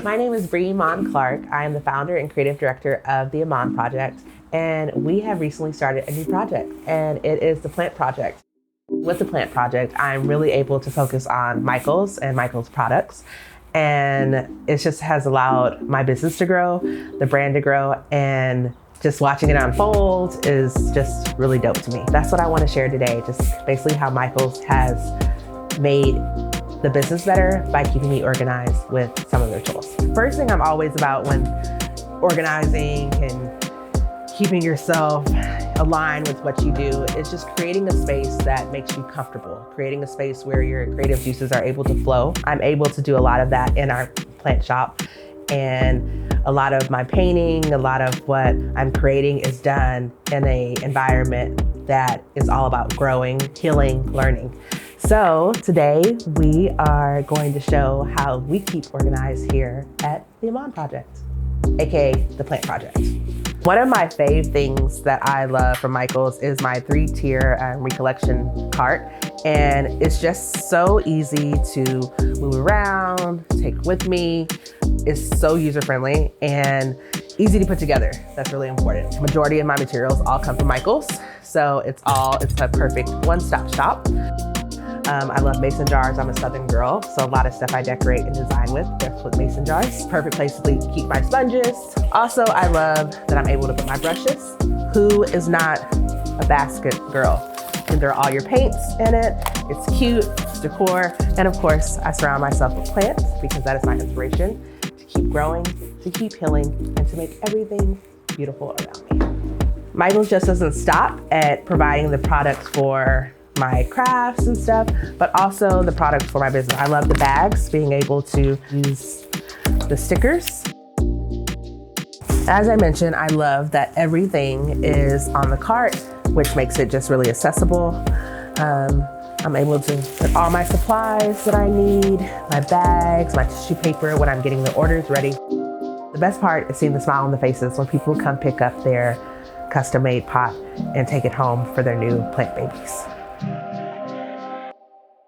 My name is Bree Mon Clark. I am the founder and creative director of the Amon Project, and we have recently started a new project, and it is the Plant Project. With the Plant Project, I'm really able to focus on Michaels and Michaels products, and it just has allowed my business to grow, the brand to grow, and just watching it unfold is just really dope to me. That's what I want to share today, just basically how Michaels has made the business better by keeping me organized with some of their tools. First thing I'm always about when organizing and keeping yourself aligned with what you do is just creating a space that makes you comfortable, creating a space where your creative juices are able to flow. I'm able to do a lot of that in our plant shop, and a lot of my painting, a lot of what I'm creating is done in an environment that is all about growing, healing, learning. So today we are going to show how we keep organized here at the Amon Project, AKA the Plant Project. One of my fave things that I love from Michaels is my 3-tier recollection cart. And it's just so easy to move around, take with me. It's so user-friendly and easy to put together. That's really important. The majority of my materials all come from Michaels. So it's a perfect one-stop shop. I love mason jars. I'm a Southern girl, so a lot of stuff I decorate and design with mason jars. Perfect place to keep my sponges. Also, I love that I'm able to put my brushes. Who is not a basket girl? And there are all your paints in it. It's cute, it's decor. And of course, I surround myself with plants because that is my inspiration to keep growing, to keep healing, and to make everything beautiful around me. Michaels just doesn't stop at providing the products for my crafts and stuff, but also the products for my business. I love the bags, being able to use the stickers. As I mentioned, I love that everything is on the cart, which makes it just really accessible. I'm able to put all my supplies that I need, my bags, my tissue paper when I'm getting the orders ready. The best part is seeing the smile on the faces when people come pick up their custom-made pot and take it home for their new plant babies.